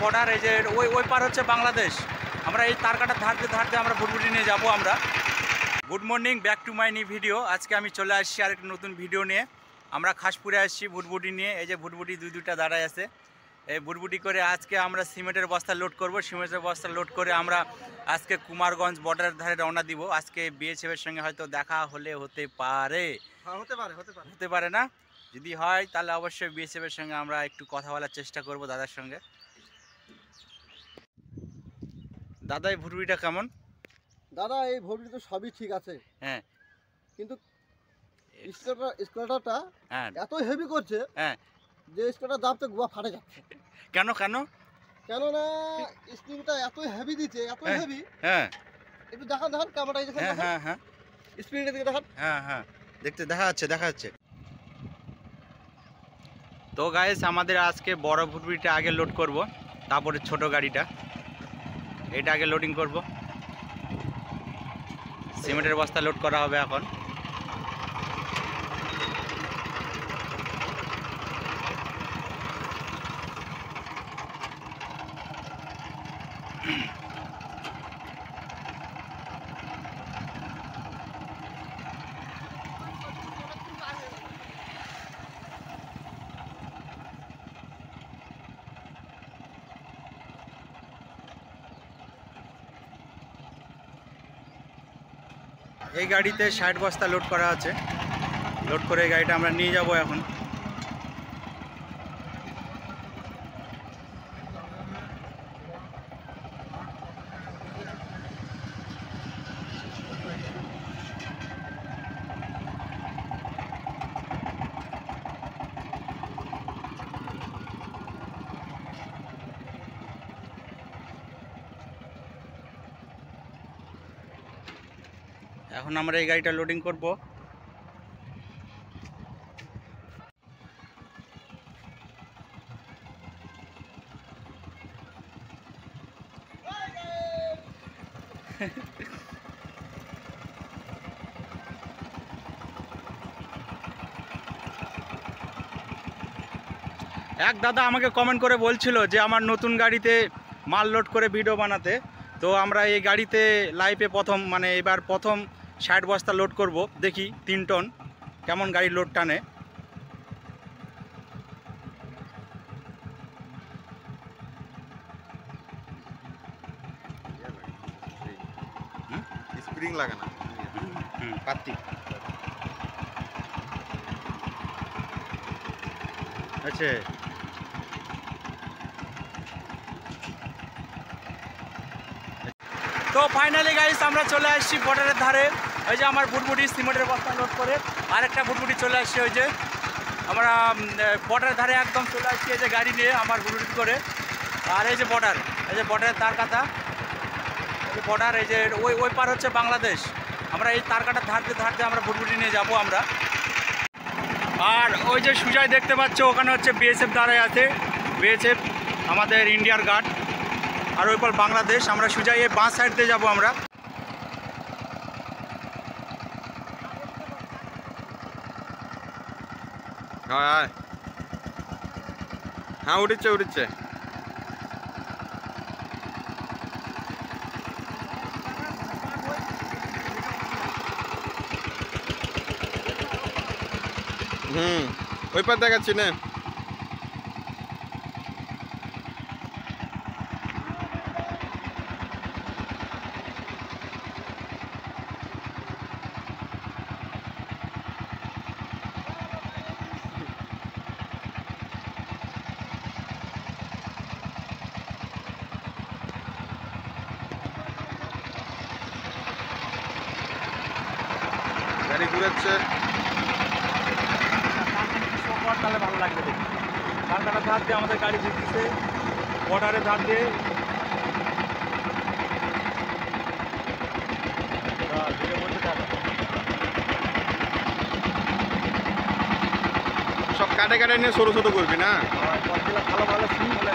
Border এই যে ওই পার হচ্ছে বাংলাদেশ। আমরা এই তারকাটা ধারতে ধারতে আমরা ভুটভুটি নিয়ে যাব আমরা। Good morning, back to my new video. আজকে আমি চলে আসছি আরেকটা নতুন ভিডিও নিয়ে। আমরা খাসপুরে আসছি ভুটভুটি নিয়ে। এই যে ভুটভুটি দুইটা দাঁড়ায় আছে। এই ভুটভুটি করে আজকে আমরা সিমেন্টের বস্তা লোড করব। সিমেন্টের বস্তা লোড করে আমরা আজকে কুমারগঞ্জ বর্ডারের ধারে রওনা দিব। আজকে বিএসএফের সঙ্গে হয়তো দেখা হতে পারে, হতে পারে না। যদি হয় তাহলে অবশ্যই বিএসএফের সঙ্গে আমরা একটু কথা বলার চেষ্টা করব দাদার সঙ্গে। দাদা এই ভুটভুটিটা কেমন? দাদা এই ভুটভুটি তো সবই ঠিক আছে, হ্যাঁ, কিন্তু স্কুটারটা এত হেভি করছে যে স্কুটার দাবতে গোয়া ফাটে যাচ্ছে। কেন না স্প্রিংটা এত হেভি দিচ্ছে, এত হেভি। একটু দেখান ক্যামেরাটা দেখেন। স্প্রিংটা দিকে দেখান। দেখা যাচ্ছে। তো গাইস, আমাদের আজকে বড় ভুটভুটিটা আগে লোড করব, তারপরে ছোট গাড়িটা এটা আগে লোডিং করব। সিমেন্টের বস্তা লোড করা হবে এখন। এই গাড়িতে 60 বস্তা লোড করা আছে। লোড করে এই গাড়িটা আমরা নিয়ে যাব এখন। এখন আমরা এই গাড়িটা লোডিং করব। এক দাদা আমাকে কমেন্ট করে বলছিল যে আমার নতুন গাড়িতে মাল লোড করে ভিডিও বানাতে। তো আমরা এই গাড়িতে লাইফে এবার প্রথম 60 বস্তা লোড করব। দেখি 3 টন কেমন গাড়ি লোড টানে। স্প্রিং লাগানো পাতি আচ্ছা। তো ফাইনালি গাইস আমরা চলে আসছি বর্ডারের ধারে। ওই যে আমার ভুটভুটি সিমেন্টের বস্তা লোড করে আরেকটা ভুটভুটি চলে আসছে। ওই যে আমরা বর্ডারের ধারে একদম চলে আসছি এই যে গাড়ি নিয়ে আমার ভুটভুটি করে। আর এই যে বর্ডারের তার কাটা, বর্ডার এই যে ওই পার হচ্ছে বাংলাদেশ। আমরা এই তারকাটা ধারতে ধারতে আমরা ভুটভুটি নিয়ে যাব আমরা। আর ওই যে সুজায় দেখতে পাচ্ছ ওখানে হচ্ছে বিএসএফ দাঁড়ায় আছে। বিএসএফ আমাদের ইন্ডিয়ার গার্ড। আর ওই পর বাংলাদেশ। আমরা সুজাই এই বাঁ সাইড দিয়ে যাবো আমরা। হ্যাঁ উঠছে। ওই পার দেখাচ্ছি না। গাড়ি ঘুরাচ্ছে, তাহলে ভালো লাগবে দেখি। তারকাটার ধার দিয়ে আমাদের গাড়ি ঘুরতেছে বর্ডারের ধার দিয়ে। সব কাটে নিয়ে ছোট করবি না? ভালো সিন বলে।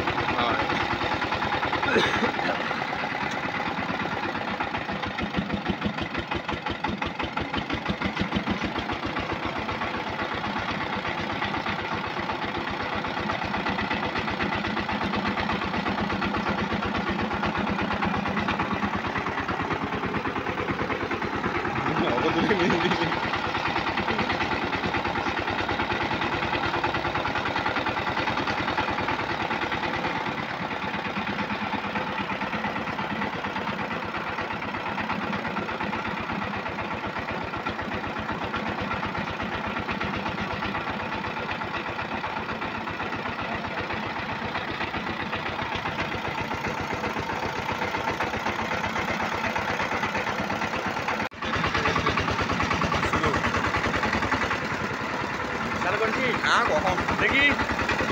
দেখি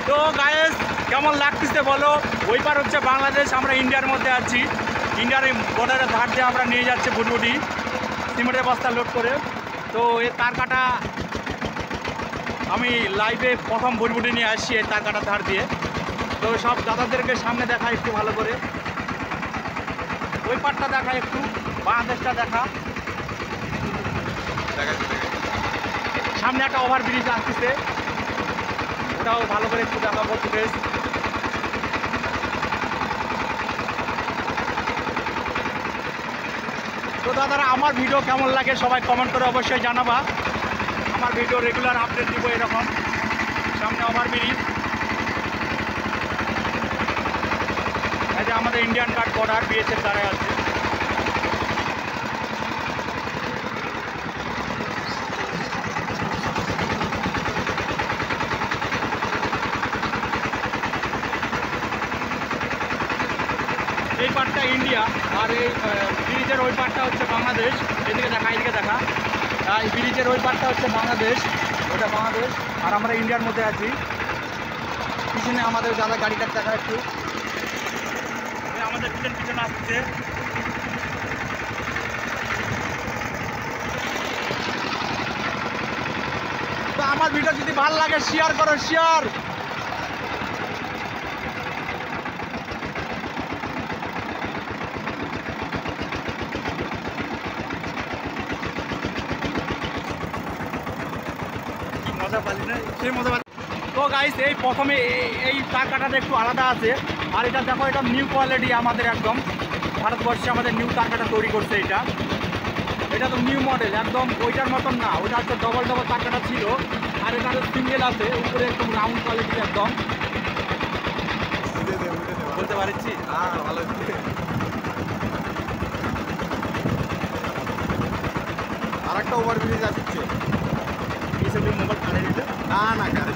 তো গায়েস কেমন লাগতেছে বলো। ওই পার হচ্ছে বাংলাদেশ, আমরা ইন্ডিয়ার মধ্যে আছি। ইন্ডিয়ার এই বর্ডারের ধার দিয়ে আমরা নিয়ে যাচ্ছি ভুটভুটি সিমেন্টের বস্তা লোড করে। তো এই তার কাটা আমি লাইভে প্রথম ভুটভুটি নিয়ে আসছি এই তার কাটার ধার দিয়ে। তো সব দাদাদেরকে সামনে দেখা একটু ভালো করে, ওই পারটা দেখা, একটু বাংলাদেশটা দেখা। সামনে একটা ওভারব্রিজ আসতেছে, ওটাও ভালো করে একটু দেখাবো ফুটেজ। তো দাদারা আমার ভিডিও কেমন লাগে সবাই কমেন্ট করে অবশ্যই জানাবা। আমার ভিডিও রেগুলার আপডেট দিব এরকম। সামনে ওভারব্রিজ, এই যে আমাদের ইন্ডিয়ান গার্ড বর্ডার বিএসএফ দাঁড়ায় আছে। এই পার্টটা ইন্ডিয়া, আর এই ব্রিজের ওই পার্টটা হচ্ছে বাংলাদেশ। এদিকে দেখা, এদিকে দেখা। এই ব্রিজের ওই পার্টটা হচ্ছে বাংলাদেশ, ওটা বাংলাদেশ, আর আমরা ইন্ডিয়ার মধ্যে আছি। পিছনে আমাদের যারা গাড়িটা দেখা একটু, আমাদের পিছনে আসছে। তো আমার ভিডিও যদি ভালো লাগে শেয়ার করো, শেয়ার। মজা পালি না, সেই মজা পালি। তো গাইস এই প্রথমে এই তার কাটাটা একটু আলাদা আছে, আর এটা দেখো, এটা নিউ কোয়ালিটি আমাদের একদম ভারতবর্ষে আমাদের নিউ তার কাটা তৈরি করছে। এটা তো নিউ মডেল একদম, ওইটার মতন না। ওইটা হচ্ছে ডবল ডবল তার কাটা ছিল, আর এটা সিঙ্গেল আছে উপরে, একদম রাউন্ড কোয়ালিটি একদম। বলতে পারছি ভালো। আর একটা ওভারব্রিজ আসছে, এই সব মোবাইল কানে দিতে না না গাড়ি